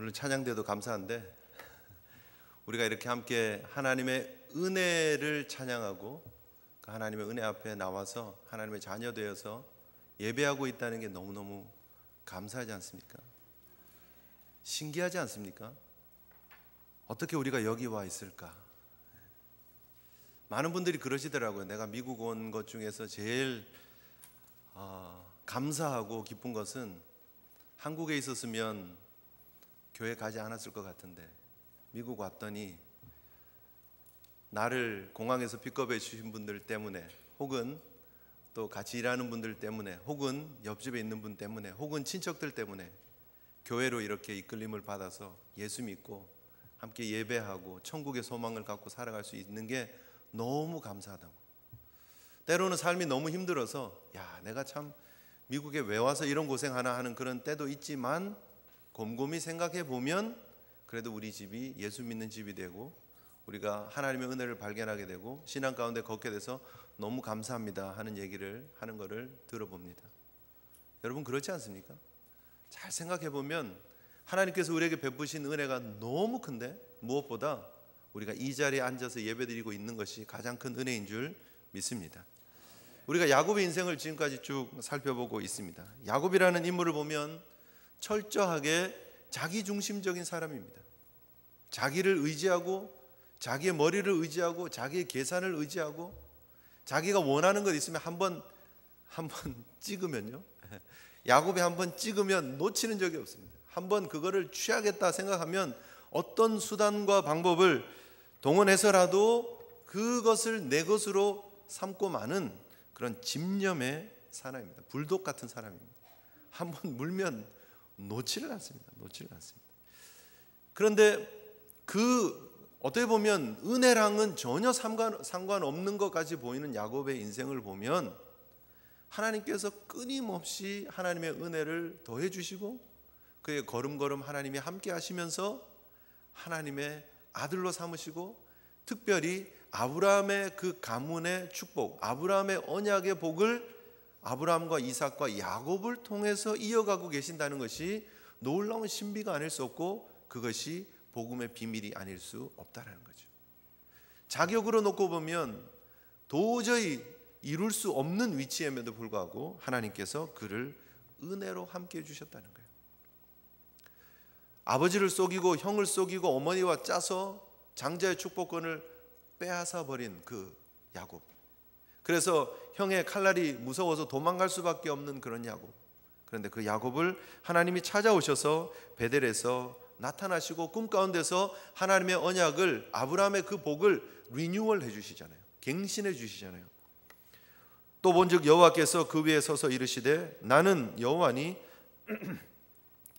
물론 찬양대도 감사한데 우리가 이렇게 함께 하나님의 은혜를 찬양하고 그 하나님의 은혜 앞에 나와서 하나님의 자녀 되어서 예배하고 있다는 게 너무너무 감사하지 않습니까? 신기하지 않습니까? 어떻게 우리가 여기 와 있을까? 많은 분들이 그러시더라고요. 내가 미국 온 것 중에서 제일 감사하고 기쁜 것은 한국에 있었으면 교회 가지 않았을 것 같은데 미국 왔더니 나를 공항에서 픽업해 주신 분들 때문에, 혹은 또 같이 일하는 분들 때문에, 혹은 옆집에 있는 분 때문에, 혹은 친척들 때문에 교회로 이렇게 이끌림을 받아서 예수 믿고 함께 예배하고 천국의 소망을 갖고 살아갈 수 있는 게 너무 감사하다고. 때로는 삶이 너무 힘들어서 야, 내가 참 미국에 왜 와서 이런 고생하나 하는 그런 때도 있지만 곰곰이 생각해 보면 그래도 우리 집이 예수 믿는 집이 되고 우리가 하나님의 은혜를 발견하게 되고 신앙 가운데 걷게 돼서 너무 감사합니다 하는 얘기를 하는 것을 들어봅니다. 여러분 그렇지 않습니까? 잘 생각해 보면 하나님께서 우리에게 베푸신 은혜가 너무 큰데 무엇보다 우리가 이 자리에 앉아서 예배드리고 있는 것이 가장 큰 은혜인 줄 믿습니다. 우리가 야곱의 인생을 지금까지 쭉 살펴보고 있습니다. 야곱이라는 인물을 보면 철저하게 자기중심적인 사람입니다. 자기를 의지하고 자기의 머리를 의지하고 자기의 계산을 의지하고 자기가 원하는 것 있으면 한번 찍으면요, 야곱이 한번 찍으면 놓치는 적이 없습니다. 한번 그거를 취하겠다 생각하면 어떤 수단과 방법을 동원해서라도 그것을 내 것으로 삼고 마는 그런 집념의 사람입니다. 불독 같은 사람입니다. 한번 물면 놓지를 않습니다. 그런데 어떻게 보면 은혜랑은 전혀 상관없는 것까지 보이는 야곱의 인생을 보면 하나님께서 끊임없이 하나님의 은혜를 더해 주시고 그의 걸음걸음 하나님이 함께 하시면서 하나님의 아들로 삼으시고 특별히 아브라함의 그 가문의 축복, 아브라함의 언약의 복을 아브라함과 이삭과 야곱을 통해서 이어가고 계신다는 것이 놀라운 신비가 아닐 수 없고 그것이 복음의 비밀이 아닐 수 없다는 거죠. 자격으로 놓고 보면 도저히 이룰 수 없는 위치임에도 불구하고 하나님께서 그를 은혜로 함께 해주셨다는 거예요. 아버지를 속이고 형을 속이고 어머니와 짜서 장자의 축복권을 빼앗아 버린 그 야곱, 그래서 형의 칼날이 무서워서 도망갈 수밖에 없는 그런 야곱. 그런데 그 야곱을 하나님이 찾아오셔서 베델에서 나타나시고 꿈 가운데서 하나님의 언약을, 아브라함의 그 복을 리뉴얼 해주시잖아요. 갱신해 주시잖아요. 또 본즉 여호와께서 그 위에 서서 이르시되 나는 여호와니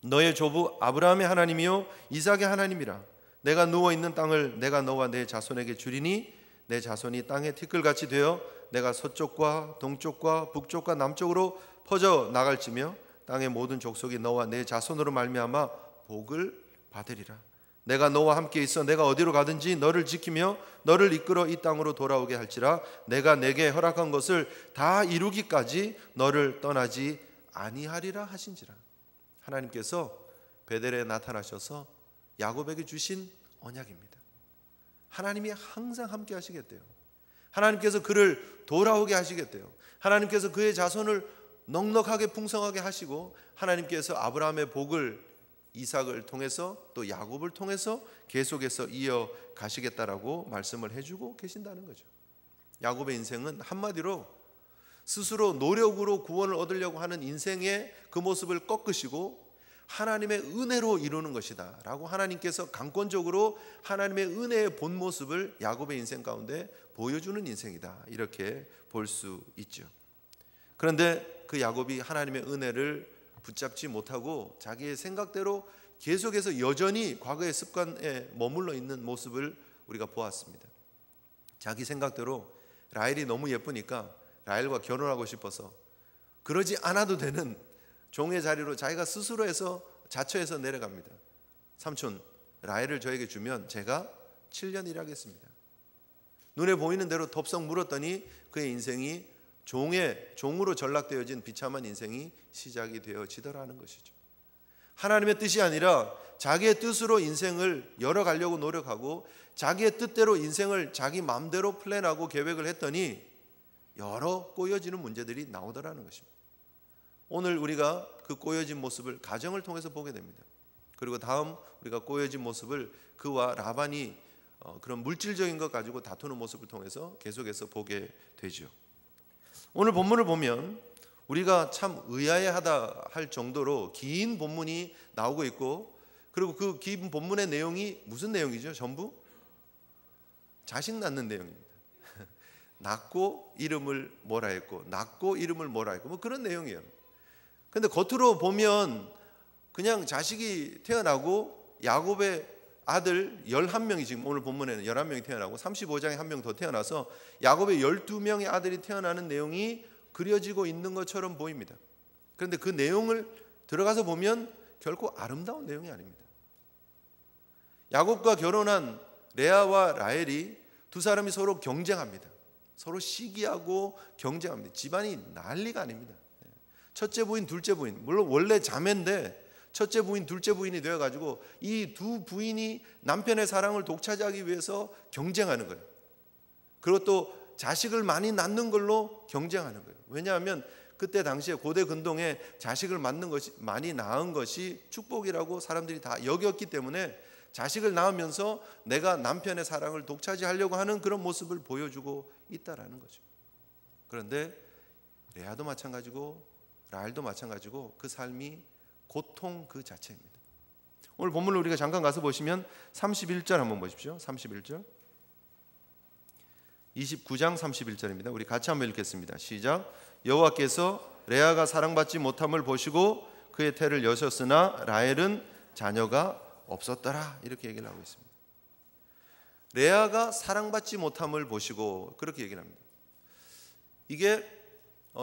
너의 조부 아브라함의 하나님이요 이삭의 하나님이라. 내가 누워있는 땅을 내가 너와 내 자손에게 주리니 내 자손이 땅의 티끌같이 되어 내가 서쪽과 동쪽과 북쪽과 남쪽으로 퍼져 나갈지며 땅의 모든 족속이 너와 내 자손으로 말미암아 복을 받으리라. 내가 너와 함께 있어 내가 어디로 가든지 너를 지키며 너를 이끌어 이 땅으로 돌아오게 할지라. 내가 내게 허락한 것을 다 이루기까지 너를 떠나지 아니하리라 하신지라. 하나님께서 베델에 나타나셔서 야곱에게 주신 언약입니다. 하나님이 항상 함께 하시겠대요. 하나님께서 그를 돌아오게 하시겠대요. 하나님께서 그의 자손을 넉넉하게 풍성하게 하시고 하나님께서 아브라함의 복을 이삭을 통해서 또 야곱을 통해서 계속해서 이어가시겠다라고 말씀을 해주고 계신다는 거죠. 야곱의 인생은 한마디로 스스로 노력으로 구원을 얻으려고 하는 인생의 그 모습을 꺾으시고 하나님의 은혜로 이루는 것이다 라고 하나님께서 강권적으로 하나님의 은혜의 본 모습을 야곱의 인생 가운데 보여주는 인생이다, 이렇게 볼 수 있죠. 그런데 그 야곱이 하나님의 은혜를 붙잡지 못하고 자기의 생각대로 계속해서 여전히 과거의 습관에 머물러 있는 모습을 우리가 보았습니다. 자기 생각대로 라헬이 너무 예쁘니까 라헬과 결혼하고 싶어서 그러지 않아도 되는 종의 자리로 자기가 스스로 해서 자처해서 내려갑니다. 삼촌, 라헬을 저에게 주면 제가 7년 일하겠습니다. 눈에 보이는 대로 덥석 물었더니 그의 인생이 종으로 전락되어진 비참한 인생이 시작이 되어지더라는 것이죠. 하나님의 뜻이 아니라 자기의 뜻으로 인생을 열어가려고 노력하고 자기의 뜻대로 인생을 자기 마음대로 플랜하고 계획을 했더니 여러 꼬여지는 문제들이 나오더라는 것입니다. 오늘 우리가 그 꼬여진 모습을 가정을 통해서 보게 됩니다. 그리고 다음 우리가 꼬여진 모습을 그와 라반이 그런 물질적인 것 가지고 다투는 모습을 통해서 계속해서 보게 되죠. 오늘 본문을 보면 우리가 참 의아해하다 할 정도로 긴 본문이 나오고 있고, 그리고 그 긴 본문의 내용이 무슨 내용이죠? 전부 자식 낳는 내용입니다. 낳고 이름을 뭐라 했고, 낳고 이름을 뭐라 했고, 뭐 그런 내용이에요. 근데 겉으로 보면 그냥 자식이 태어나고 야곱의 아들 11명이, 지금 오늘 본문에는 11명이 태어나고 35장에 한 명 더 태어나서 야곱의 12명의 아들이 태어나는 내용이 그려지고 있는 것처럼 보입니다. 그런데 그 내용을 들어가서 보면 결코 아름다운 내용이 아닙니다. 야곱과 결혼한 레아와 라헬이 두 사람이 서로 경쟁합니다. 서로 시기하고 경쟁합니다. 집안이 난리가 아닙니다. 첫째 부인, 둘째 부인, 물론 원래 자매인데 첫째 부인, 둘째 부인이 되어가지고 이 두 부인이 남편의 사랑을 독차지하기 위해서 경쟁하는 거예요. 그리고 또 자식을 많이 낳는 걸로 경쟁하는 거예요. 왜냐하면 그때 당시에 고대 근동에 자식을 많이 낳은 것이 축복이라고 사람들이 다 여겼기 때문에 자식을 낳으면서 내가 남편의 사랑을 독차지하려고 하는 그런 모습을 보여주고 있다라는 거죠. 그런데 레아도 마찬가지고 라헬도 마찬가지고 그 삶이 고통 그 자체입니다. 오늘 본문을 우리가 잠깐 가서 보시면 31절 한번 보십시오. 31절, 29장 31절입니다. 우리 같이 한번 읽겠습니다. 시작. 여호와께서 레아가 사랑받지 못함을 보시고 그의 태를 여셨으나 라헬은 자녀가 없었더라, 이렇게 얘기를 하고 있습니다. 레아가 사랑받지 못함을 보시고, 그렇게 얘기를 합니다. 이게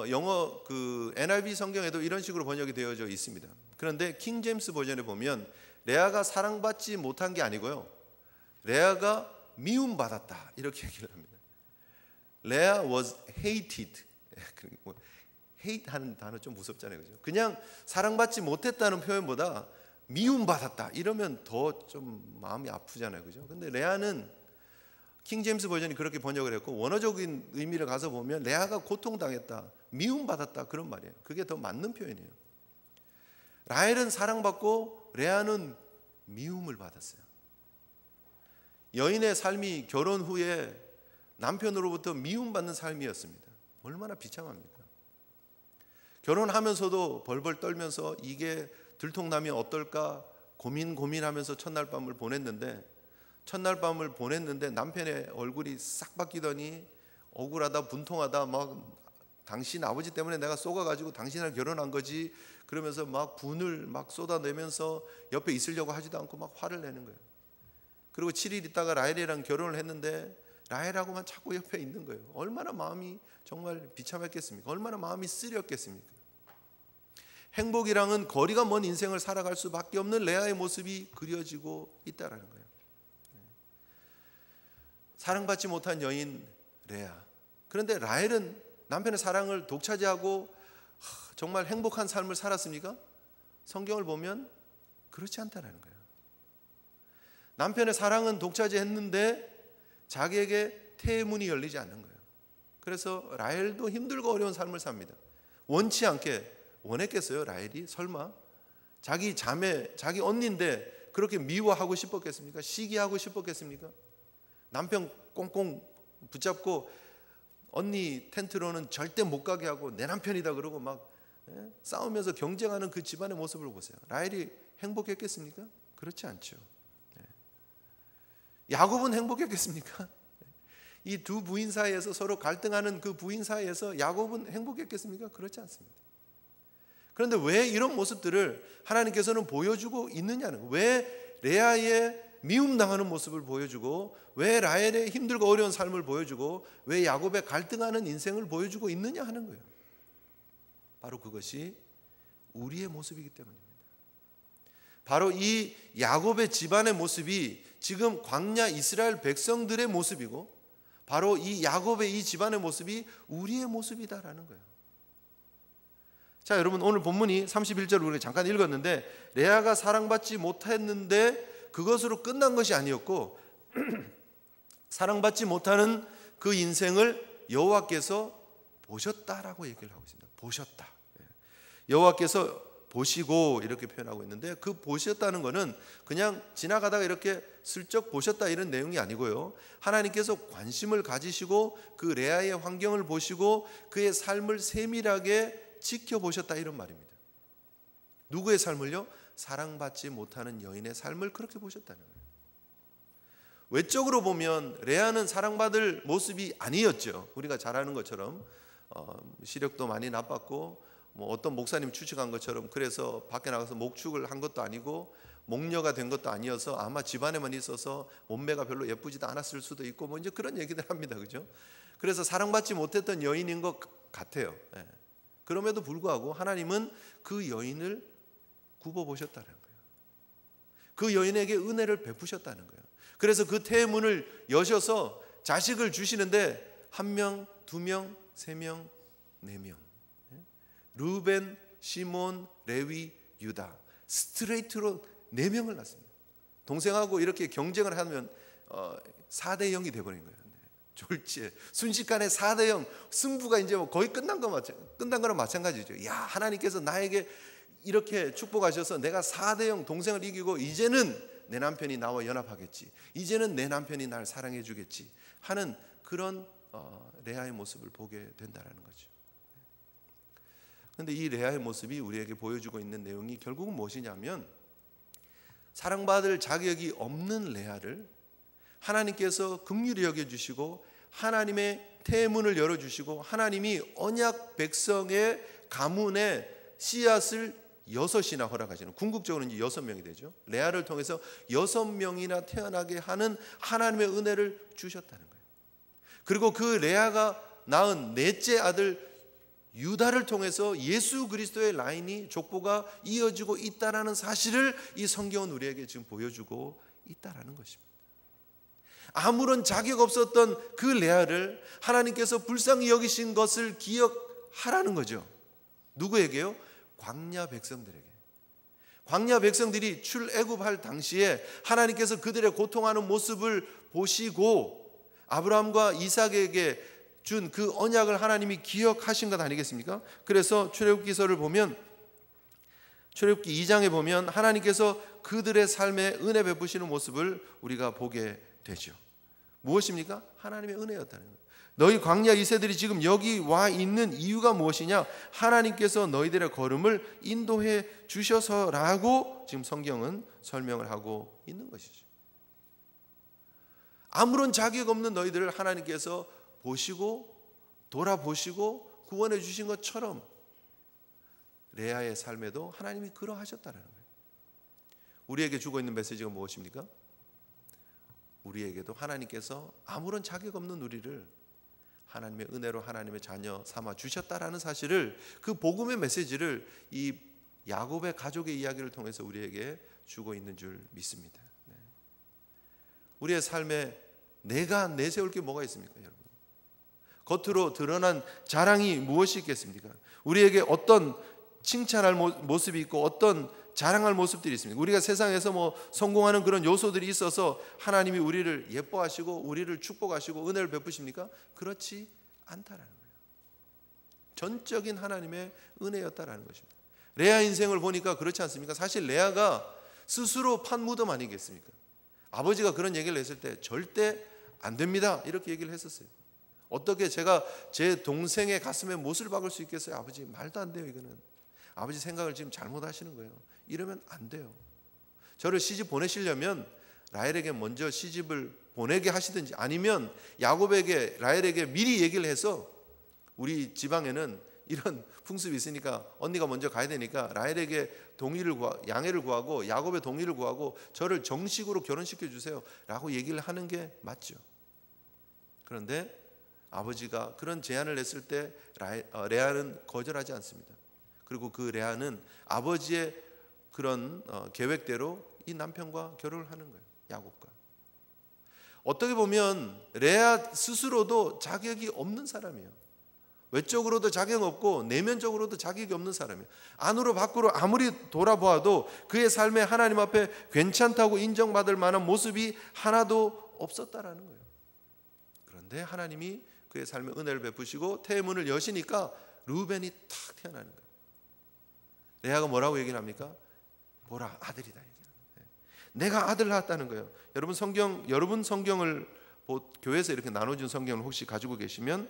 영어 그 NIV 성경에도 이런 식으로 번역이 되어져 있습니다. 그런데 킹 제임스 버전에 보면 레아가 사랑받지 못한 게 아니고요, 레아가 미움받았다, 이렇게 얘기를 합니다. 레아 was hated. hate 하는 단어 좀 무섭잖아요, 그죠? 그냥 사랑받지 못했다는 표현보다 미움받았다 이러면 더 좀 마음이 아프잖아요, 그죠? 근데 레아는 킹 제임스 버전이 그렇게 번역을 했고, 원어적인 의미를 가서 보면 레아가 고통당했다, 미움받았다, 그런 말이에요. 그게 더 맞는 표현이에요. 라헬은 사랑받고 레아는 미움을 받았어요. 여인의 삶이 결혼 후에 남편으로부터 미움받는 삶이었습니다. 얼마나 비참합니까? 결혼하면서도 벌벌 떨면서 이게 들통나면 어떨까 고민하면서 첫날 밤을 보냈는데 남편의 얼굴이 싹 바뀌더니 억울하다, 분통하다, 막 당신 아버지 때문에 내가 쏘가가지고 당신이랑 결혼한 거지, 그러면서 막 분을 막 쏟아내면서 옆에 있으려고 하지도 않고 막 화를 내는 거예요. 그리고 7일 있다가 라헬이랑 결혼을 했는데 라헬하고만 자꾸 옆에 있는 거예요. 얼마나 마음이 정말 비참했겠습니까? 얼마나 마음이 쓰렸겠습니까? 행복이랑은 거리가 먼 인생을 살아갈 수밖에 없는 레아의 모습이 그려지고 있다라는 거예요. 사랑받지 못한 여인 레아. 그런데 라헬은 남편의 사랑을 독차지하고 정말 행복한 삶을 살았습니까? 성경을 보면 그렇지 않다라는 거예요. 남편의 사랑은 독차지했는데 자기에게 태의 문이 열리지 않는 거예요. 그래서 라헬도 힘들고 어려운 삶을 삽니다. 원치 않게, 원했겠어요 라헬이? 설마 자기 자매, 자기 언니인데 그렇게 미워하고 싶었겠습니까? 시기하고 싶었겠습니까? 남편 꽁꽁 붙잡고 언니 텐트로는 절대 못 가게 하고 내 남편이다 그러고 막 싸우면서 경쟁하는 그 집안의 모습을 보세요. 라헬이 행복했겠습니까? 그렇지 않죠. 야곱은 행복했겠습니까? 이 두 부인 사이에서 서로 갈등하는 그 부인 사이에서 야곱은 행복했겠습니까? 그렇지 않습니다. 그런데 왜 이런 모습들을 하나님께서는 보여주고 있느냐는 거예요. 왜 레아의 미움당하는 모습을 보여주고, 왜 라헬의 힘들고 어려운 삶을 보여주고, 왜 야곱의 갈등하는 인생을 보여주고 있느냐 하는 거예요. 바로 그것이 우리의 모습이기 때문입니다. 바로 이 야곱의 집안의 모습이 지금 광야 이스라엘 백성들의 모습이고, 바로 이 야곱의 이 집안의 모습이 우리의 모습이다라는 거예요. 자, 여러분, 오늘 본문이 31절 우리가 잠깐 읽었는데 레아가 사랑받지 못했는데 그것으로 끝난 것이 아니었고 사랑받지 못하는 그 인생을 여호와께서 보셨다라고 얘기를 하고 있습니다. 보셨다. 여호와께서 보시고 이렇게 표현하고 있는데, 그 보셨다는 것은 그냥 지나가다가 이렇게 슬쩍 보셨다 이런 내용이 아니고요, 하나님께서 관심을 가지시고 그 레아의 환경을 보시고 그의 삶을 세밀하게 지켜보셨다 이런 말입니다. 누구의 삶을요? 사랑받지 못하는 여인의 삶을 그렇게 보셨다는 거예요. 외적으로 보면 레아는 사랑받을 모습이 아니었죠. 우리가 잘 아는 것처럼 시력도 많이 나빴고 어떤 목사님 추측한 것처럼 그래서 밖에 나가서 목축을 한 것도 아니고 목녀가 된 것도 아니어서 아마 집안에만 있어서 몸매가 별로 예쁘지도 않았을 수도 있고 이제 그런 얘기들 합니다. 그죠? 그래서 사랑받지 못했던 여인인 것 같아요. 그럼에도 불구하고 하나님은 그 여인을 굽어보셨다는 거예요. 그 여인에게 은혜를 베푸셨다는 거예요. 그래서 그 태문을 여셔서 자식을 주시는데 1명, 2명, 3명, 4명, 르벤, 시몬, 레위, 유다, 스트레이트로 4명을 낳습니다. 동생하고 이렇게 경쟁을 하면 4대 0이 돼버린 거예요. 졸지에 순식간에 4대 0 승부가 이제 거의 끝난 거랑 마찬가지죠. 야, 하나님께서 나에게 이렇게 축복하셔서 내가 4대 0 동생을 이기고 이제는 내 남편이 나와 연합하겠지, 이제는 내 남편이 날 사랑해 주겠지 하는 그런 레아의 모습을 보게 된다는 거죠. 그런데 이 레아의 모습이 우리에게 보여주고 있는 내용이 결국은 무엇이냐면, 사랑받을 자격이 없는 레아를 하나님께서 긍휼히 여겨주시고 하나님의 태문을 열어주시고 하나님이 언약 백성의 가문에 씨앗을 6이나 허락하시는, 궁극적으로는 이제 6명이 되죠. 레아를 통해서 6명이나 태어나게 하는 하나님의 은혜를 주셨다는 거예요. 그리고 그 레아가 낳은 넷째 아들 유다를 통해서 예수 그리스도의 라인이 족보가 이어지고 있다라는 사실을 이 성경은 우리에게 지금 보여주고 있다라는 것입니다. 아무런 자격 없었던 그 레아를 하나님께서 불쌍히 여기신 것을 기억하라는 거죠. 누구에게요? 광야 백성들에게. 광야 백성들이 출애굽할 당시에 하나님께서 그들의 고통하는 모습을 보시고 아브라함과 이삭에게 준 그 언약을 하나님이 기억하신 것 아니겠습니까? 그래서 출애굽기서를 보면, 출애굽기 2장에 보면 하나님께서 그들의 삶에 은혜 베푸시는 모습을 우리가 보게 되죠. 무엇입니까? 하나님의 은혜였다는 거예요. 너희 광야 이세들이 지금 여기 와 있는 이유가 무엇이냐? 하나님께서 너희들의 걸음을 인도해 주셔서라고 지금 성경은 설명을 하고 있는 것이죠. 아무런 자격 없는 너희들을 하나님께서 보시고 돌아보시고 구원해 주신 것처럼 레아의 삶에도 하나님이 그러하셨다는 거예요. 우리에게 주고 있는 메시지가 무엇입니까? 우리에게도 하나님께서 아무런 자격 없는 우리를 하나님의 은혜로 하나님의 자녀 삼아 주셨다라는 사실을, 그 복음의 메시지를 이 야곱의 가족의 이야기를 통해서 우리에게 주고 있는 줄 믿습니다. 우리의 삶에 내가 내세울 게 뭐가 있습니까, 여러분? 겉으로 드러난 자랑이 무엇이 있겠습니까? 우리에게 어떤 칭찬할 모습이 있고 어떤 자랑할 모습들이 있습니다. 우리가 세상에서 성공하는 그런 요소들이 있어서 하나님이 우리를 예뻐하시고 우리를 축복하시고 은혜를 베푸십니까? 그렇지 않다라는 거예요. 전적인 하나님의 은혜였다라는 것입니다. 레아 인생을 보니까 그렇지 않습니까? 사실 레아가 스스로 판 무덤 아니겠습니까? 아버지가 그런 얘기를 했을 때 절대 안 됩니다 이렇게 얘기를 했었어요. 어떻게 제가 제 동생의 가슴에 못을 박을 수 있겠어요? 아버지, 말도 안 돼요. 이거는 아버지 생각을 지금 잘못하시는 거예요. 이러면 안 돼요. 저를 시집 보내시려면 라헬에게 먼저 시집을 보내게 하시든지, 아니면 야곱에게, 라헬에게 미리 얘기를 해서 우리 지방에는 이런 풍습이 있으니까 언니가 먼저 가야 되니까 라헬에게 양해를 구하고 야곱의 동의를 구하고 저를 정식으로 결혼시켜 주세요 라고 얘기를 하는 게 맞죠. 그런데 아버지가 그런 제안을 했을 때 레아는 거절하지 않습니다. 그리고 그 레아는 아버지의 그런 계획대로 이 남편과 결혼을 하는 거예요. 야곱과. 어떻게 보면 레아 스스로도 자격이 없는 사람이에요. 외적으로도 자격 없고 내면적으로도 자격이 없는 사람이에요. 안으로 밖으로 아무리 돌아보아도 그의 삶에 하나님 앞에 괜찮다고 인정받을 만한 모습이 하나도 없었다라는 거예요. 그런데 하나님이 그의 삶에 은혜를 베푸시고 태문을 여시니까 루벤이 탁 태어나는 거예요. 레아가 뭐라고 얘기를 합니까? 보라, 아들이다. 내가 아들 낳았다는 거예요. 여러분 성경을 교회에서 이렇게 나눠준 성경을 혹시 가지고 계시면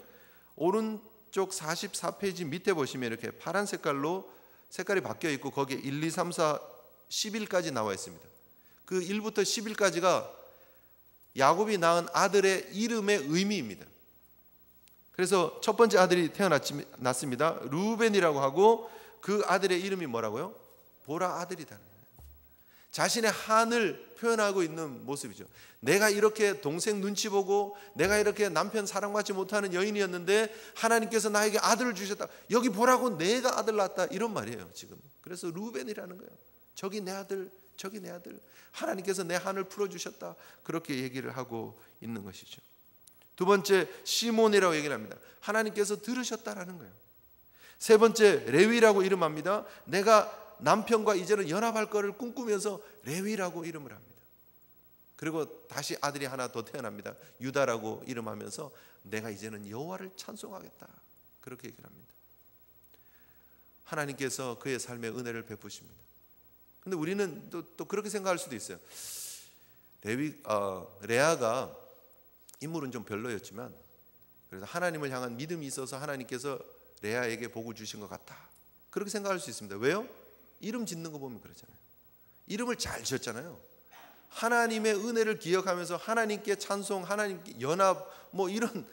오른쪽 44페이지 밑에 보시면 이렇게 파란 색깔로 색깔이 바뀌어 있고 거기에 1, 2, 3, 4, 10일까지 나와 있습니다. 그 1부터 10일까지가 야곱이 낳은 아들의 이름의 의미입니다. 그래서 첫 번째 아들이 태어났습니다. 루벤이라고 하고 그 아들의 이름이 뭐라고요? 보라, 아들이다. 자신의 한을 표현하고 있는 모습이죠. 내가 이렇게 동생 눈치 보고 내가 이렇게 남편 사랑받지 못하는 여인이었는데 하나님께서 나에게 아들을 주셨다. 여기 보라고, 내가 아들 낳았다. 이런 말이에요 지금. 그래서 루벤이라는 거예요. 저기 내 아들, 저기 내 아들. 하나님께서 내 한을 풀어주셨다. 그렇게 얘기를 하고 있는 것이죠. 두 번째 시몬이라고 얘기를 합니다. 하나님께서 들으셨다라는 거예요. 세 번째 레위라고 이름합니다. 내가 남편과 이제는 연합할 것을 꿈꾸면서 레위라고 이름을 합니다. 그리고 다시 아들이 하나 더 태어납니다. 유다라고 이름하면서 내가 이제는 여호와를 찬송하겠다. 그렇게 얘기를 합니다. 하나님께서 그의 삶에 은혜를 베푸십니다. 근데 우리는 또 그렇게 생각할 수도 있어요. 레아가 인물은 좀 별로였지만 그래서 하나님을 향한 믿음이 있어서 하나님께서 레아에게 복을 주신 것 같다. 그렇게 생각할 수 있습니다. 왜요? 이름 짓는 거 보면 그렇잖아요. 이름을 잘 지었잖아요. 하나님의 은혜를 기억하면서 하나님께 찬송, 하나님께 연합 뭐 이런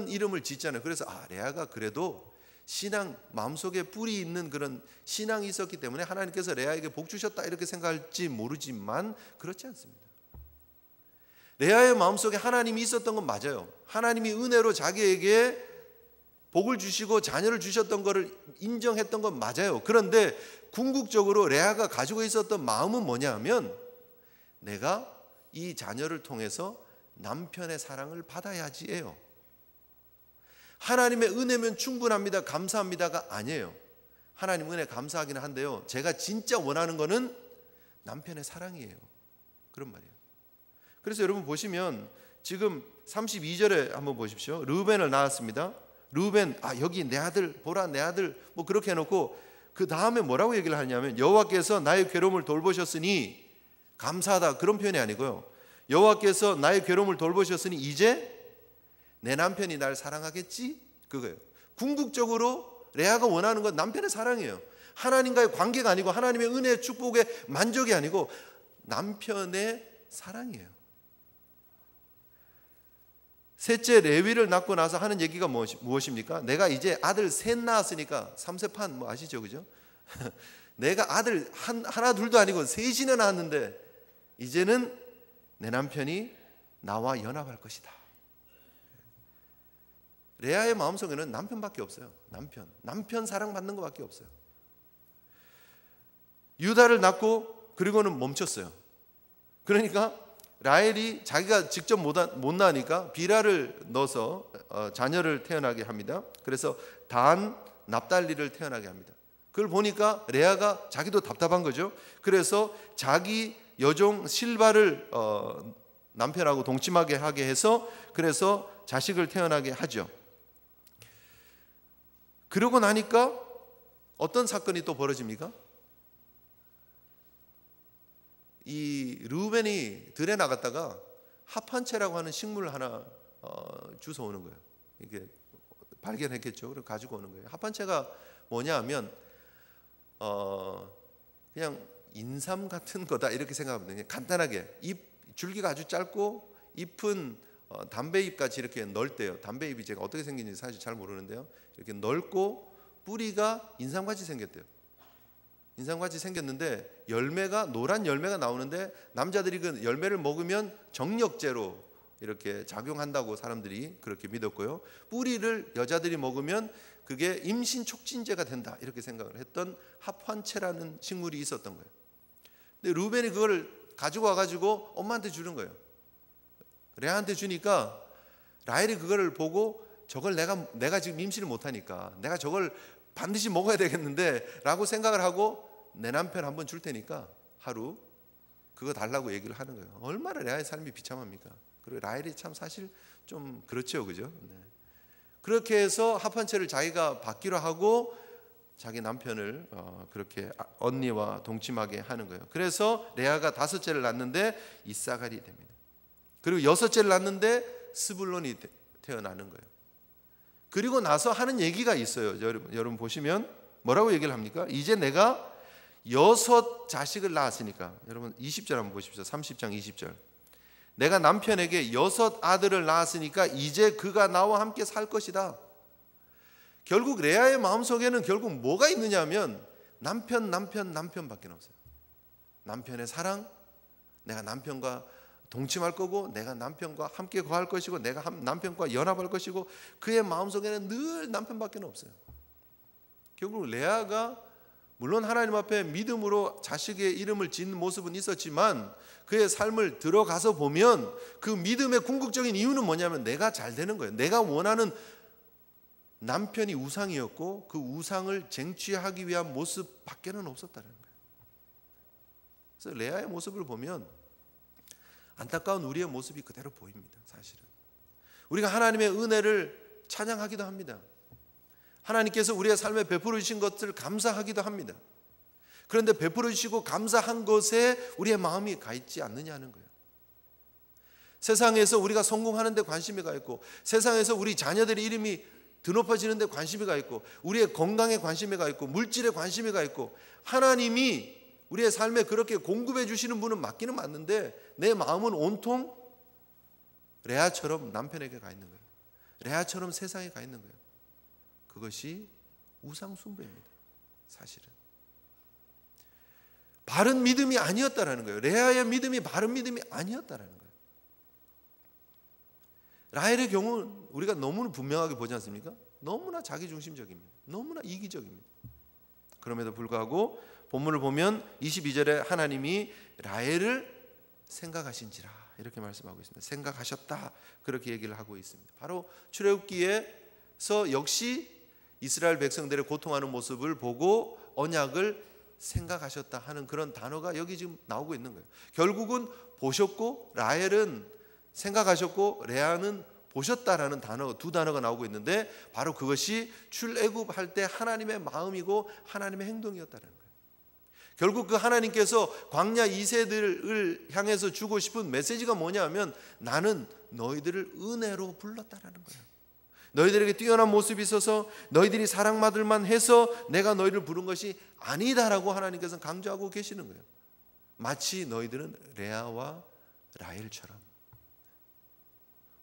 이름을 짓잖아요. 그래서 레아가 그래도 신앙, 마음속에 뿌리 있는 그런 신앙이 있었기 때문에 하나님께서 레아에게 복 주셨다 이렇게 생각할지 모르지만 그렇지 않습니다. 레아의 마음속에 하나님이 있었던 건 맞아요. 하나님이 은혜로 자기에게 복을 주시고 자녀를 주셨던 것을 인정했던 건 맞아요. 그런데 궁극적으로 레아가 가지고 있었던 마음은 뭐냐 하면 내가 이 자녀를 통해서 남편의 사랑을 받아야지예요. 하나님의 은혜면 충분합니다, 감사합니다가 아니에요. 하나님 은혜 감사하기는 한데요, 제가 진짜 원하는 거는 남편의 사랑이에요. 그런 말이에요. 그래서 여러분 보시면 지금 32절에 한번 보십시오. 르우벤을 낳았습니다. 르우벤, 여기 내 아들, 보라 내 아들, 뭐 그렇게 해놓고 그 다음에 뭐라고 얘기를 하냐면 여호와께서 나의 괴로움을 돌보셨으니 감사하다, 그런 표현이 아니고요. 여호와께서 나의 괴로움을 돌보셨으니 이제 내 남편이 날 사랑하겠지, 그거예요. 궁극적으로 레아가 원하는 건 남편의 사랑이에요. 하나님과의 관계가 아니고 하나님의 은혜의 축복의 만족이 아니고 남편의 사랑이에요. 셋째 레위를 낳고 나서 하는 얘기가 무엇입니까? 내가 이제 아들 셋 낳았으니까 3세판 뭐 아시죠, 그죠? 내가 아들 하나 둘도 아니고 셋이나 낳았는데 이제는 내 남편이 나와 연합할 것이다. 레아의 마음속에는 남편밖에 없어요. 남편 사랑받는 것밖에 없어요. 유다를 낳고 그리고는 멈췄어요. 그러니까 라헬이 자기가 직접 못 낳으니까 비라를 넣어서 자녀를 태어나게 합니다. 그래서 단, 납달리를 태어나게 합니다. 그걸 보니까 레아가 자기도 답답한 거죠. 그래서 자기 여종 실바를 남편하고 동침하게 하게 해서 그래서 자식을 태어나게 하죠. 그러고 나니까 어떤 사건이 또 벌어집니까? 이 르우벤이 들에 나갔다가 합한채라고 하는 식물을 하나 주워오는 거예요. 이게 발견했겠죠. 그리고 가지고 오는 거예요. 합한채가 뭐냐 하면 그냥 인삼 같은 거다 이렇게 생각하면 간단하게 줄기가 아주 짧고 잎은 담배잎 같이 이렇게 넓대요. 담배잎이 제가 어떻게 생긴지 사실 잘 모르는데요. 이렇게 넓고 뿌리가 인삼같이 생겼대요. 인삼같이 생겼는데 열매가 노란 열매가 나오는데 남자들이 그 열매를 먹으면 정력제로 이렇게 작용한다고 사람들이 그렇게 믿었고요. 뿌리를 여자들이 먹으면 그게 임신 촉진제가 된다 이렇게 생각을 했던 합환채라는 식물이 있었던 거예요. 근데 루벤이 그걸 가지고 와가지고 엄마한테 주는 거예요. 레아한테 주니까 라헬이 그거를 보고 저걸 내가 지금 임신을 못하니까 내가 저걸 반드시 먹어야 되겠는데 라고 생각을 하고 내 남편 한번 줄 테니까 하루 그거 달라고 얘기를 하는 거예요. 얼마나 레아의 삶이 비참합니까? 그리고 라헬이 참 사실 좀 그렇죠, 그죠? 네. 그렇게 해서 합한채를 자기가 받기로 하고 자기 남편을 그렇게 언니와 동침하게 하는 거예요. 그래서 레아가 5째를 낳는데 이사갈이 됩니다. 그리고 6째를 낳는데 스불론이 태어나는 거예요. 그리고 나서 하는 얘기가 있어요. 여러분 보시면 뭐라고 얘기를 합니까? 이제 내가 6 자식을 낳았으니까, 여러분 20절 한번 보십시오. 30장 20절. 내가 남편에게 6 아들을 낳았으니까 이제 그가 나와 함께 살 것이다. 결국 레아의 마음속에는 결국 뭐가 있느냐면 남편밖에 없어요. 남편의 사랑, 내가 남편과 동침할 거고, 내가 남편과 함께 거할 것이고, 내가 남편과 연합할 것이고, 그의 마음속에는 늘 남편밖에 없어요. 결국 레아가 물론 하나님 앞에 믿음으로 자식의 이름을 짓는 모습은 있었지만 그의 삶을 들어가서 보면 그 믿음의 궁극적인 이유는 뭐냐면 내가 잘 되는 거예요. 내가 원하는 남편이 우상이었고 그 우상을 쟁취하기 위한 모습밖에는 없었다는 거예요. 그래서 레아의 모습을 보면 안타까운 우리의 모습이 그대로 보입니다. 사실은 우리가 하나님의 은혜를 찬양하기도 합니다. 하나님께서 우리의 삶에 베풀어 주신 것을 감사하기도 합니다. 그런데 베풀어 주시고 감사한 것에 우리의 마음이 가 있지 않느냐는 거예요. 세상에서 우리가 성공하는 데 관심이 가 있고, 세상에서 우리 자녀들의 이름이 드높아지는 데 관심이 가 있고, 우리의 건강에 관심이 가 있고, 물질에 관심이 가 있고, 하나님이 우리의 삶에 그렇게 공급해 주시는 분은 맞기는 맞는데 내 마음은 온통 레아처럼 남편에게 가 있는 거예요. 레아처럼 세상에 가 있는 거예요. 그것이 우상숭배입니다. 사실은 바른 믿음이 아니었다라는 거예요. 레아의 믿음이 바른 믿음이 아니었다라는 거예요. 라헬의 경우는 우리가 너무나 분명하게 보지 않습니까? 너무나 자기중심적입니다. 너무나 이기적입니다. 그럼에도 불구하고 본문을 보면 22절에 하나님이 라헬을 생각하신지라 이렇게 말씀하고 있습니다. 생각하셨다 그렇게 얘기를 하고 있습니다. 바로 출애굽기에서 역시 이스라엘 백성들의 고통하는 모습을 보고 언약을 생각하셨다 하는 그런 단어가 여기 지금 나오고 있는 거예요. 결국은 보셨고 라헬은 생각하셨고 레아는 보셨다라는 단어, 두 단어가 나오고 있는데 바로 그것이 출애굽할 때 하나님의 마음이고 하나님의 행동이었다는 거예요. 결국 그 하나님께서 광야 2세들을 향해서 주고 싶은 메시지가 뭐냐면 나는 너희들을 은혜로 불렀다라는 거예요. 너희들에게 뛰어난 모습이 있어서 너희들이 사랑받을 만해서 내가 너희를 부른 것이 아니다라고 하나님께서 강조하고 계시는 거예요. 마치 너희들은 레아와 라헬처럼.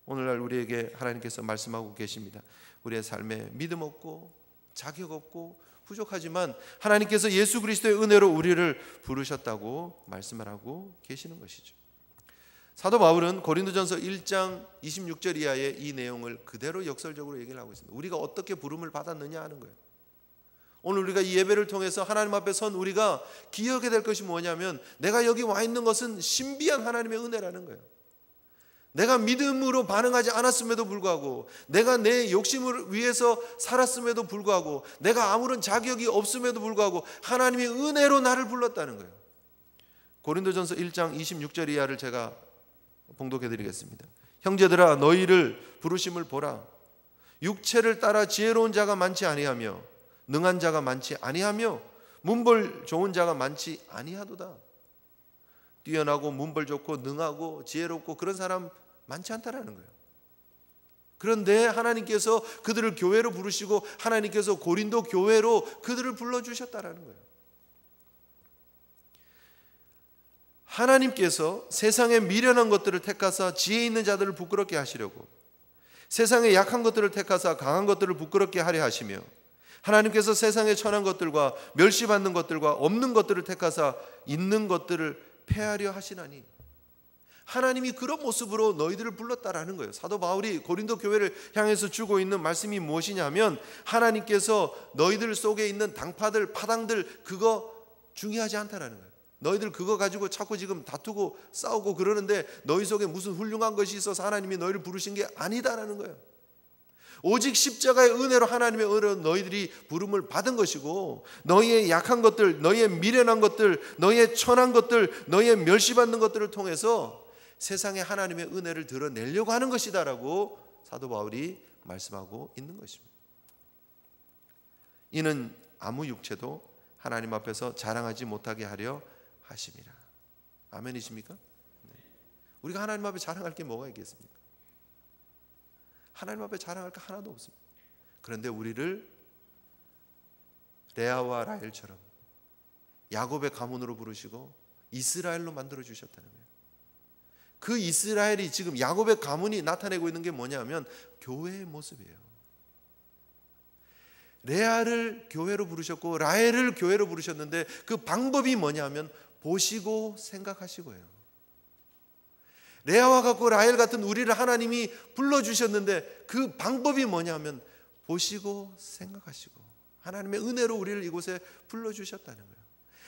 오늘날 우리에게 하나님께서 말씀하고 계십니다. 우리의 삶에 믿음 없고 자격 없고 부족하지만 하나님께서 예수 그리스도의 은혜로 우리를 부르셨다고 말씀을 하고 계시는 것이죠. 사도 바울은 고린도전서 1장 26절 이하의 이 내용을 그대로 역설적으로 얘기를 하고 있습니다. 우리가 어떻게 부름을 받았느냐 하는 거예요. 오늘 우리가 이 예배를 통해서 하나님 앞에 선 우리가 기억해야 될 것이 뭐냐면 내가 여기 와 있는 것은 신비한 하나님의 은혜라는 거예요. 내가 믿음으로 반응하지 않았음에도 불구하고, 내가 내 욕심을 위해서 살았음에도 불구하고, 내가 아무런 자격이 없음에도 불구하고 하나님의 은혜로 나를 불렀다는 거예요. 고린도전서 1장 26절 이하를 제가 봉독해 드리겠습니다. 형제들아 너희를 부르심을 보라. 육체를 따라 지혜로운 자가 많지 아니하며 능한 자가 많지 아니하며 문벌 좋은 자가 많지 아니하도다. 뛰어나고 문벌 좋고 능하고 지혜롭고 그런 사람 많지 않다라는 거예요. 그런데 하나님께서 그들을 교회로 부르시고 하나님께서 고린도 교회로 그들을 불러주셨다라는 거예요. 하나님께서 세상의 미련한 것들을 택하사 지혜 있는 자들을 부끄럽게 하시려고, 세상의 약한 것들을 택하사 강한 것들을 부끄럽게 하려 하시며, 하나님께서 세상의 천한 것들과 멸시받는 것들과 없는 것들을 택하사 있는 것들을 폐하려 하시나니, 하나님이 그런 모습으로 너희들을 불렀다라는 거예요. 사도 바울이 고린도 교회를 향해서 주고 있는 말씀이 무엇이냐면 하나님께서 너희들 속에 있는 당파들, 파당들 그거 중요하지 않다라는 거예요. 너희들 그거 가지고 자꾸 지금 다투고 싸우고 그러는데 너희 속에 무슨 훌륭한 것이 있어서 하나님이 너희를 부르신 게 아니다라는 거예요. 오직 십자가의 은혜로, 하나님의 은혜로 너희들이 부름을 받은 것이고, 너희의 약한 것들, 너희의 미련한 것들, 너희의 천한 것들, 너희의 멸시받는 것들을 통해서 세상에 하나님의 은혜를 드러내려고 하는 것이다라고 사도 바울이 말씀하고 있는 것입니다. 이는 아무 육체도 하나님 앞에서 자랑하지 못하게 하려 하심이라. 아멘이십니까? 네. 우리가 하나님 앞에 자랑할 게 뭐가 있겠습니까? 하나님 앞에 자랑할 게 하나도 없습니다. 그런데 우리를 레아와 라헬처럼 야곱의 가문으로 부르시고 이스라엘로 만들어 주셨다는 거예요. 그 이스라엘이 지금 야곱의 가문이 나타내고 있는 게 뭐냐면 교회의 모습이에요. 레아를 교회로 부르셨고 라헬을 교회로 부르셨는데 그 방법이 뭐냐면 보시고 생각하시고요. 레아와 같고 라헬 같은 우리를 하나님이 불러주셨는데 그 방법이 뭐냐면 보시고 생각하시고 하나님의 은혜로 우리를 이곳에 불러주셨다는 거예요.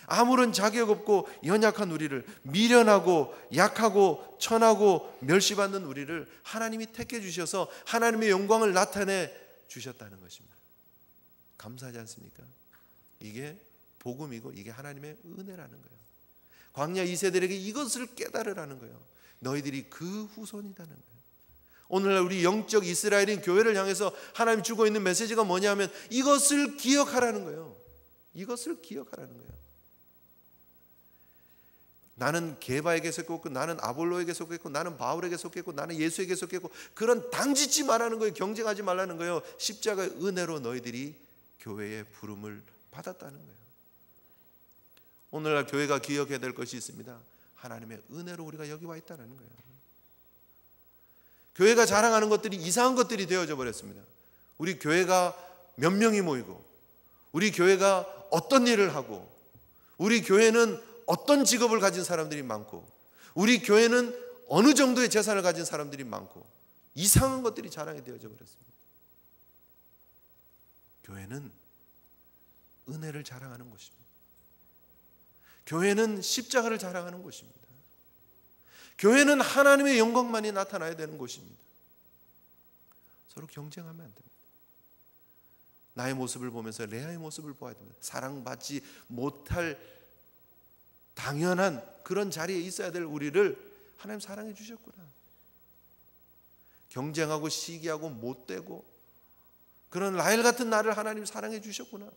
아무런 자격 없고 연약한 우리를, 미련하고 약하고 천하고 멸시받는 우리를 하나님이 택해 주셔서 하나님의 영광을 나타내 주셨다는 것입니다. 감사하지 않습니까? 이게 복음이고 이게 하나님의 은혜라는 거예요. 광야 2세들에게 이것을 깨달으라는 거예요. 너희들이 그 후손이라는 거예요. 오늘날 우리 영적 이스라엘인 교회를 향해서 하나님이 주고 있는 메시지가 뭐냐면 이것을 기억하라는 거예요. 이것을 기억하라는 거예요. 나는 게바에게 속했고 나는 아볼로에게 속했고 나는 바울에게 속했고 나는 예수에게 속했고 그런 당짓지 말라는 거예요. 경쟁하지 말라는 거예요. 십자가의 은혜로 너희들이 교회의 부름을 받았다는 거예요. 오늘날 교회가 기억해야 될 것이 있습니다. 하나님의 은혜로 우리가 여기 와 있다는 거예요. 교회가 자랑하는 것들이 이상한 것들이 되어져 버렸습니다. 우리 교회가 몇 명이 모이고 우리 교회가 어떤 일을 하고 우리 교회는 어떤 직업을 가진 사람들이 많고 우리 교회는 어느 정도의 재산을 가진 사람들이 많고 이상한 것들이 자랑이 되어져 버렸습니다. 교회는 은혜를 자랑하는 곳입니다. 교회는 십자가를 자랑하는 곳입니다. 교회는 하나님의 영광만이 나타나야 되는 곳입니다. 서로 경쟁하면 안 됩니다. 나의 모습을 보면서 레아의 모습을 보아야 됩니다. 사랑받지 못할 당연한 그런 자리에 있어야 될 우리를 하나님 사랑해 주셨구나. 경쟁하고 시기하고 못되고 그런 라헬 같은 나를 하나님 사랑해 주셨구나.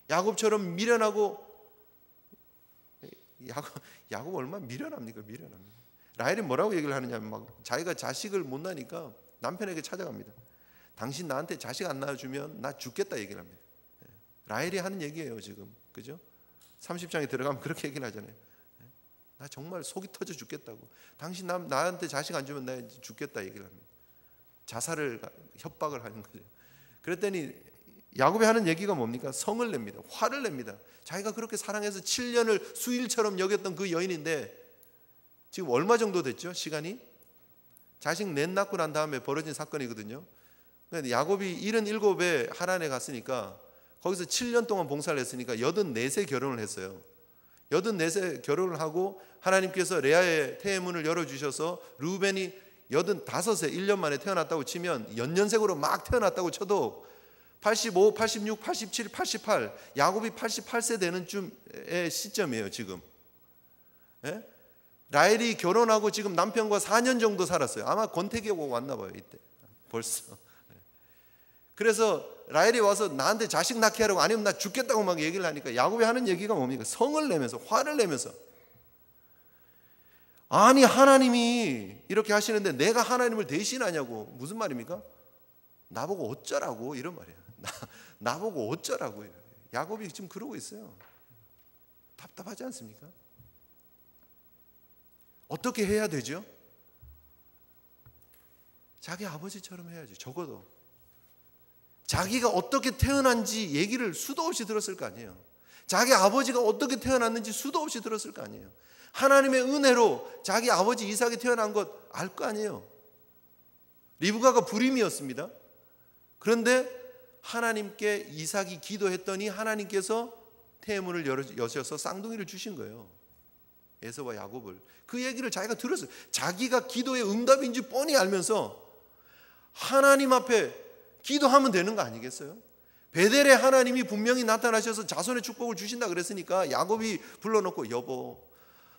야곱처럼 미련하고 야곱 얼마나 미련합니까? 미련합니다. 라헬이 뭐라고 얘기를 하느냐면 막 자기가 자식을 못 낳으니까 남편에게 찾아갑니다. 당신 나한테 자식 안 낳아주면 나 죽겠다 얘기를 합니다. 라헬이 하는 얘기예요 지금. 그죠? 30장에 들어가면 그렇게 얘기를 하잖아요. 나 정말 속이 터져 죽겠다고. 당신 나한테 자식 안 주면 나 죽겠다 얘기를 합니다. 자살을 협박을 하는 거죠. 그랬더니 야곱이 하는 얘기가 뭡니까? 성을 냅니다. 화를 냅니다. 자기가 그렇게 사랑해서 7년을 수일처럼 여겼던 그 여인인데 지금 얼마 정도 됐죠? 시간이? 자식 넷 낳고 난 다음에 벌어진 사건이거든요. 야곱이 77에 하란에 갔으니까 거기서 7년 동안 봉사를 했으니까 84세 결혼을 했어요. 84세 결혼을 하고 하나님께서 레아의 태문을 열어주셔서 루벤이 85세 1년 만에 태어났다고 치면 연년생으로 막 태어났다고 쳐도 85, 86, 87, 88 야곱이 88세 되는 쯤의 시점이에요 지금. 예? 라헬이 결혼하고 지금 남편과 4년 정도 살았어요. 아마 권태기 오고 왔나 봐요 이때 벌써. 그래서 라헬이 와서 나한테 자식 낳게 하라고 아니면 나 죽겠다고 막 얘기를 하니까 야곱이 하는 얘기가 뭡니까? 성을 내면서 화를 내면서 아니 하나님이 이렇게 하시는데 내가 하나님을 대신하냐고. 무슨 말입니까? 나보고 어쩌라고 이런 말이에요. 나보고 어쩌라고. 야곱이 지금 그러고 있어요. 답답하지 않습니까? 어떻게 해야 되죠? 자기 아버지처럼 해야지. 적어도 자기가 어떻게 태어난지 얘기를 수도 없이 들었을 거 아니에요. 자기 아버지가 어떻게 태어났는지 수도 없이 들었을 거 아니에요. 하나님의 은혜로 자기 아버지 이삭이 태어난 것 알 거 아니에요. 리브가가 불임이었습니다. 그런데 하나님께 이삭이 기도했더니 하나님께서 태문을 여셔서 쌍둥이를 주신 거예요. 에서와 야곱을. 그 얘기를 자기가 들었어요. 자기가 기도의 응답인지 뻔히 알면서 하나님 앞에 기도하면 되는 거 아니겠어요? 베델에 하나님이 분명히 나타나셔서 자손의 축복을 주신다 그랬으니까 야곱이 불러놓고 여보,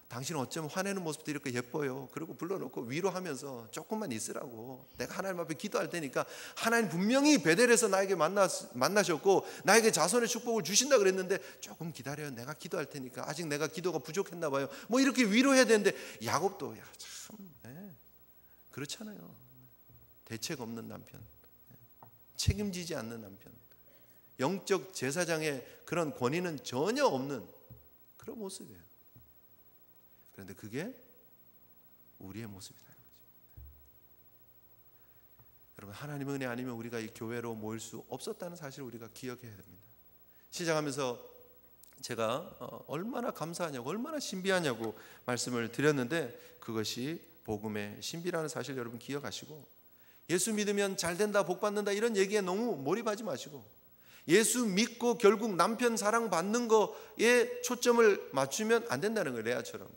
당신 어쩜 화내는 모습도 이렇게 예뻐요. 그리고 불러놓고 위로하면서 조금만 있으라고. 내가 하나님 앞에 기도할 테니까 하나님 분명히 베델에서 나에게 만나셨고 나에게 자손의 축복을 주신다 그랬는데 조금 기다려요. 내가 기도할 테니까. 아직 내가 기도가 부족했나 봐요. 뭐 이렇게 위로해야 되는데 야곱도 그렇잖아요. 대책 없는 남편, 책임지지 않는 남편, 영적 제사장의 그런 권위는 전혀 없는 그런 모습이에요. 그런데 그게 우리의 모습이라는 거죠. 여러분, 하나님의 은혜 아니면 우리가 이 교회로 모일 수 없었다는 사실을 우리가 기억해야 됩니다. 시작하면서 제가 얼마나 감사하냐고, 얼마나 신비하냐고 말씀을 드렸는데 그것이 복음의 신비라는 사실 여러분 기억하시고, 예수 믿으면 잘 된다, 복 받는다 이런 얘기에 너무 몰입하지 마시고, 예수 믿고 결국 남편 사랑 받는 거에 초점을 맞추면 안 된다는 거예요. 레아처럼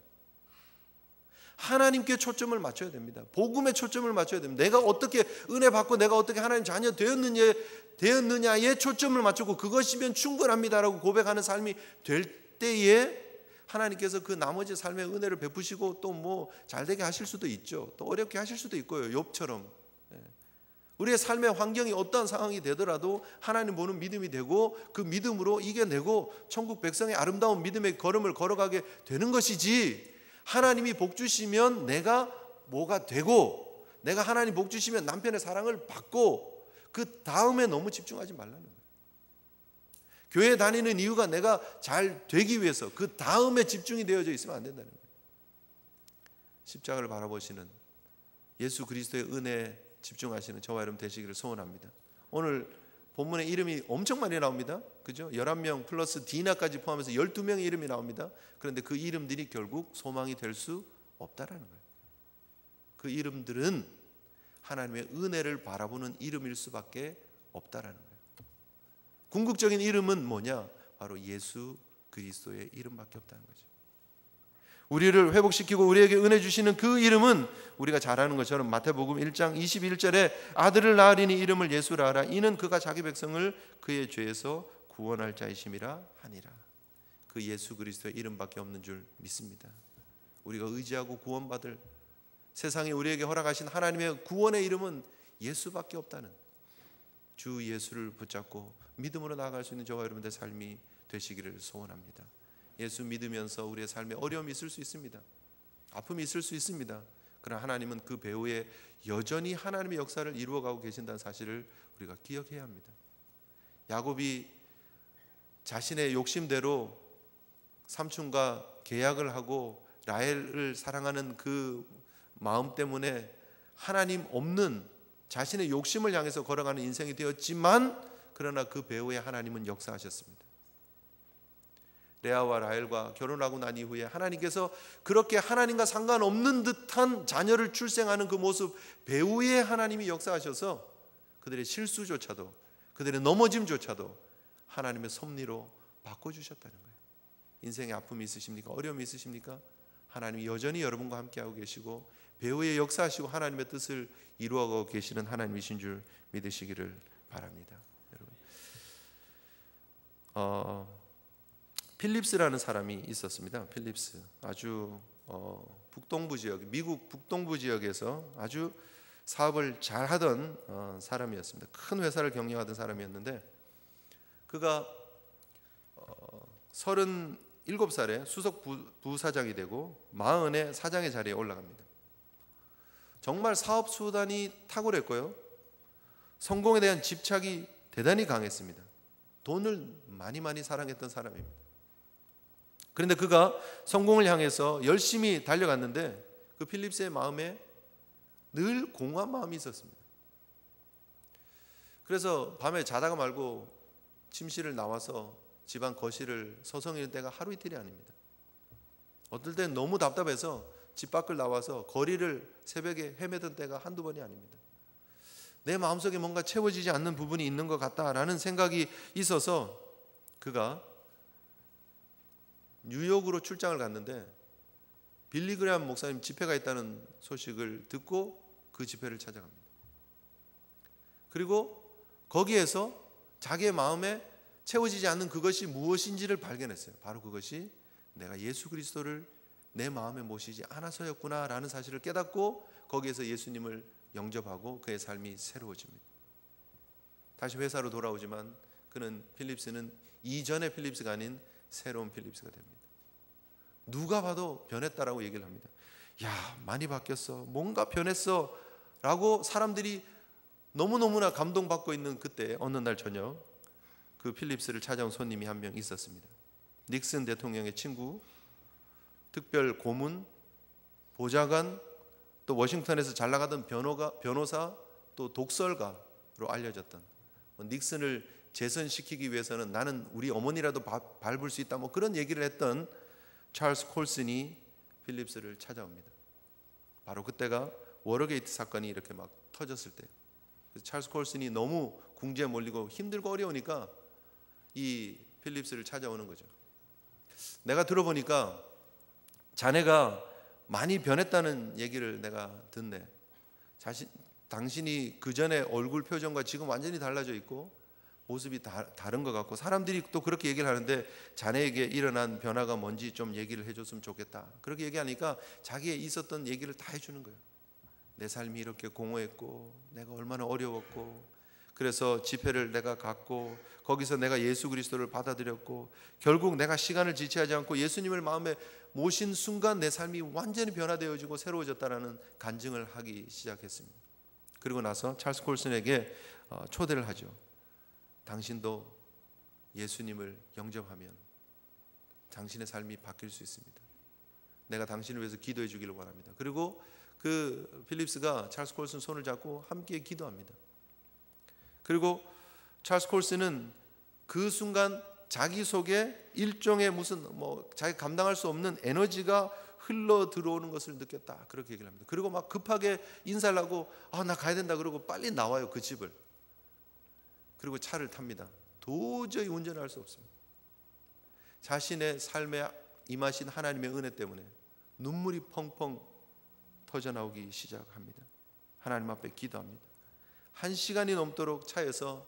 하나님께 초점을 맞춰야 됩니다. 복음에 초점을 맞춰야 됩니다. 내가 어떻게 은혜 받고 내가 어떻게 하나님 자녀 되었느냐에 초점을 맞추고 그것이면 충분합니다라고 고백하는 삶이 될 때에 하나님께서 그 나머지 삶의 은혜를 베푸시고 또 뭐 잘되게 하실 수도 있죠. 또 어렵게 하실 수도 있고요. 욥처럼 우리의 삶의 환경이 어떠한 상황이 되더라도 하나님 보는 믿음이 되고 그 믿음으로 이겨내고 천국 백성의 아름다운 믿음의 걸음을 걸어가게 되는 것이지, 하나님이 복 주시면 내가 뭐가 되고 내가 하나님 복 주시면 남편의 사랑을 받고 그 다음에 너무 집중하지 말라는 거예요. 교회 다니는 이유가 내가 잘 되기 위해서 그 다음에 집중이 되어져 있으면 안 된다는 거예요. 십자가를 바라보시는 예수 그리스도의 은혜에 집중하시는 저와 여러분 되시기를 소원합니다. 오늘 본문에 이름이 엄청 많이 나옵니다. 그죠? 11명 플러스 디나까지 포함해서 12명의 이름이 나옵니다. 그런데 그 이름들이 결국 소망이 될 수 없다라는 거예요. 그 이름들은 하나님의 은혜를 바라보는 이름일 수밖에 없다라는 거예요. 궁극적인 이름은 뭐냐? 바로 예수 그리스도의 이름밖에 없다는 거죠. 우리를 회복시키고 우리에게 은혜 주시는 그 이름은 우리가 잘 아는 것처럼 마태복음 1장 21절에 아들을 낳으리니 이름을 예수라 하라. 이는 그가 자기 백성을 그의 죄에서 구원할 자이심이라 하니라. 그 예수 그리스도의 이름밖에 없는 줄 믿습니다. 우리가 의지하고 구원받을 세상에 우리에게 허락하신 하나님의 구원의 이름은 예수밖에 없다는 주 예수를 붙잡고 믿음으로 나아갈 수 있는 저와 여러분들의 삶이 되시기를 소원합니다. 예수 믿으면서 우리의 삶에 어려움이 있을 수 있습니다. 아픔이 있을 수 있습니다. 그러나 하나님은 그 배후에 여전히 하나님의 역사를 이루어가고 계신다는 사실을 우리가 기억해야 합니다. 야곱이 자신의 욕심대로 삼촌과 계약을 하고 라헬을 사랑하는 그 마음 때문에 하나님 없는 자신의 욕심을 향해서 걸어가는 인생이 되었지만, 그러나 그 배후에 하나님은 역사하셨습니다. 레아와 라헬과 결혼하고 난 이후에 하나님께서 그렇게 하나님과 상관없는 듯한 자녀를 출생하는 그 모습 배후에 하나님이 역사하셔서 그들의 실수조차도, 그들의 넘어짐조차도 하나님의 섭리로 바꿔주셨다는 거예요. 인생에 아픔이 있으십니까? 어려움이 있으십니까? 하나님이 여전히 여러분과 함께하고 계시고 배후에 역사하시고 하나님의 뜻을 이루어가고 계시는 하나님이신 줄 믿으시기를 바랍니다. 여러분, 필립스라는 사람이 있었습니다. 필립스, 아주 북동부 지역, 미국 북동부 지역에서 아주 사업을 잘하던 사람이었습니다. 큰 회사를 경영하던 사람이었는데 그가 37살에 수석 부사장이 되고 40에 사장의 자리에 올라갑니다. 정말 사업 수단이 탁월했고요, 성공에 대한 집착이 대단히 강했습니다. 돈을 많이 사랑했던 사람입니다. 그런데 그가 성공을 향해서 열심히 달려갔는데 그 필립스의 마음에 늘 공허한 마음이 있었습니다. 그래서 밤에 자다가 말고 침실을 나와서 집안 거실을 서성이는 때가 하루 이틀이 아닙니다. 어떨 땐 너무 답답해서 집 밖을 나와서 거리를 새벽에 헤매던 때가 한두 번이 아닙니다. 내 마음속에 뭔가 채워지지 않는 부분이 있는 것 같다라는 생각이 있어서 그가 뉴욕으로 출장을 갔는데 빌리 그레함 목사님 집회가 있다는 소식을 듣고 그 집회를 찾아갑니다. 그리고 거기에서 자기의 마음에 채워지지 않는 그것이 무엇인지를 발견했어요. 바로 그것이 내가 예수 그리스도를 내 마음에 모시지 않아서였구나라는 사실을 깨닫고 거기에서 예수님을 영접하고 그의 삶이 새로워집니다. 다시 회사로 돌아오지만 그는 필립스는 이전의 필립스가 아닌 새로운 필립스가 됩니다. 누가 봐도 변했다라고 얘기를 합니다. 야, 많이 바뀌었어, 뭔가 변했어 라고 사람들이 너무너무나 감동받고 있는 그때 어느 날 저녁 그 필립스를 찾아온 손님이 한 명 있었습니다. 닉슨 대통령의 친구, 특별 고문, 보좌관, 또 워싱턴에서 잘 나가던 변호사, 또 독설가로 알려졌던, 닉슨을 재선시키기 위해서는 나는 우리 어머니라도 밟을 수 있다, 그런 얘기를 했던 찰스 콜슨이 필립스를 찾아옵니다. 바로 그때가 워터게이트 사건이 이렇게 막 터졌을 때, 그래서 찰스 콜슨이 너무 궁지에 몰리고 힘들고 어려우니까 이 필립스를 찾아오는 거죠. 내가 들어보니까 자네가 많이 변했다는 얘기를 내가 듣네. 당신이 그 전에 얼굴 표정과 지금 완전히 달라져 있고 모습이 다른 것 같고, 사람들이 또 그렇게 얘기를 하는데 자네에게 일어난 변화가 뭔지 좀 얘기를 해줬으면 좋겠다. 그렇게 얘기하니까 자기의 있었던 얘기를 다 해주는 거예요. 내 삶이 이렇게 공허했고 내가 얼마나 어려웠고, 그래서 집회를 내가 갔고 거기서 내가 예수 그리스도를 받아들였고 결국 내가 시간을 지체하지 않고 예수님을 마음에 모신 순간 내 삶이 완전히 변화되어지고 새로워졌다라는 간증을 하기 시작했습니다. 그리고 나서 찰스 콜슨에게 초대를 하죠. 당신도 예수님을 영접하면 당신의 삶이 바뀔 수 있습니다. 내가 당신을 위해서 기도해 주기를 원합니다. 그리고 그 필립스가 찰스 콜슨 손을 잡고 함께 기도합니다. 그리고 찰스 콜슨은 그 순간 자기 속에 일종의 무슨 자기 감당할 수 없는 에너지가 흘러 들어오는 것을 느꼈다, 그렇게 얘기를 합니다. 그리고 막 급하게 인사를 하고 나 가야 된다 그러고 빨리 나와요, 그 집을. 그리고 차를 탑니다. 도저히 운전을 할 수 없습니다. 자신의 삶에 임하신 하나님의 은혜 때문에 눈물이 펑펑 터져나오기 시작합니다. 하나님 앞에 기도합니다. 1시간이 넘도록 차에서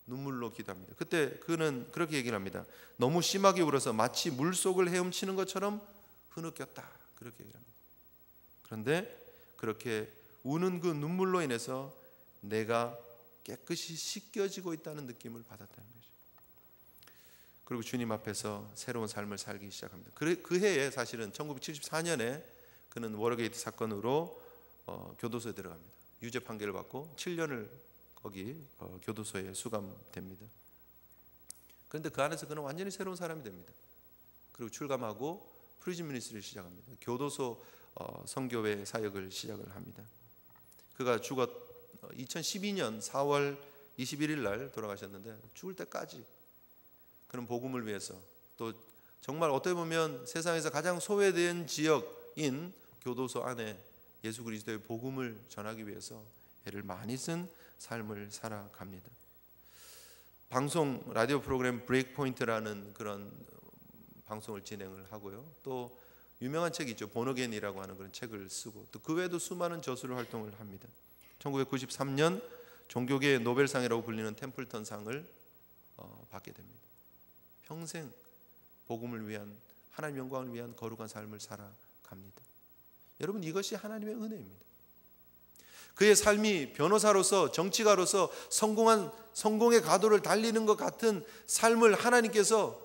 눈물로 기도합니다. 그때 그는 그렇게 얘기를 합니다. 너무 심하게 울어서 마치 물속을 헤엄치는 것처럼 흐느꼈다, 그렇게 얘기를 합니다. 그런데 그렇게 우는 그 눈물로 인해서 내가 깨끗이 씻겨지고 있다는 느낌을 받았다는 거죠. 그리고 주님 앞에서 새로운 삶을 살기 시작합니다. 그 해에 사실은 1974년에 그는 워터게이트 사건으로 교도소에 들어갑니다. 유죄 판결을 받고 7년을 거기 교도소에 수감됩니다. 그런데 그 안에서 그는 완전히 새로운 사람이 됩니다. 그리고 출감하고 프리즌 미니스트리를 시작합니다. 교도소 선교회 사역을 시작을 합니다. 그가 2012년 4월 21일 날 돌아가셨는데, 죽을 때까지 그는 복음을 위해서, 또 정말 어떻게 보면 세상에서 가장 소외된 지역인 교도소 안에 예수 그리스도의 복음을 전하기 위해서 애를 많이 쓴 삶을 살아갑니다. 방송 라디오 프로그램 브레이크 포인트라는 그런 방송을 진행을 하고요. 또 유명한 책이 있죠. 본어게인이라고 하는 그런 책을 쓰고, 또 그 외에도 수많은 저술 활동을 합니다. 1993년 종교계의 노벨상이라고 불리는 템플턴 상을 받게 됩니다. 평생 복음을 위한, 하나님 영광을 위한 거룩한 삶을 살아갑니다. 여러분, 이것이 하나님의 은혜입니다. 그의 삶이 변호사로서, 정치가로서 성공의 가도를 달리는 것 같은 삶을 하나님께서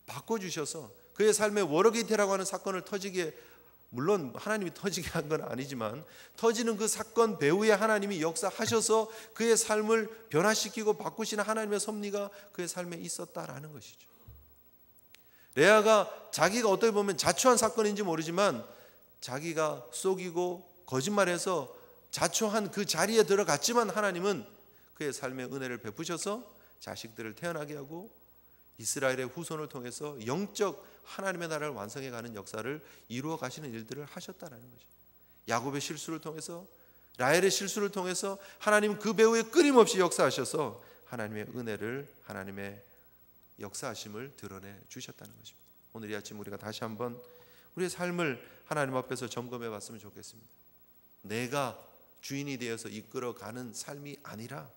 바꿔주셔서 그의 삶에 워터게이트라고 하는 사건을 터지게, 물론 하나님이 터지게 한 건 아니지만 터지는 그 사건 배후에 하나님이 역사하셔서 그의 삶을 변화시키고 바꾸시는 하나님의 섭리가 그의 삶에 있었다라는 것이죠. 레아가 자기가 어떻게 보면 자초한 사건인지 모르지만 자기가 속이고 거짓말해서 자초한 그 자리에 들어갔지만 하나님은 그의 삶의 은혜를 베푸셔서 자식들을 태어나게 하고 이스라엘의 후손을 통해서 영적 하나님의 나라를 완성해가는 역사를 이루어 가시는 일들을 하셨다는 거죠. 야곱의 실수를 통해서, 라헬의 실수를 통해서 하나님은 그 배후에 끊임없이 역사하셔서 하나님의 은혜를, 하나님의 역사하심을 드러내 주셨다는 것입니다. 오늘 이 아침 우리가 다시 한번 우리의 삶을 하나님 앞에서 점검해 봤으면 좋겠습니다. 내가 주인이 되어서 이끌어가는 삶이 아니라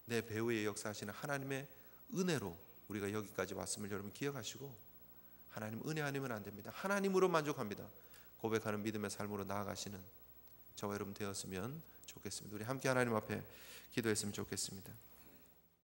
내 배후에 역사하시는 하나님의 은혜로 우리가 여기까지 왔음을 여러분 기억하시고, 하나님 은혜 아니면 안 됩니다. 하나님으로 만족합니다. 고백하는 믿음의 삶으로 나아가시는 저와 여러분 되었으면 좋겠습니다. 우리 함께 하나님 앞에 기도했으면 좋겠습니다.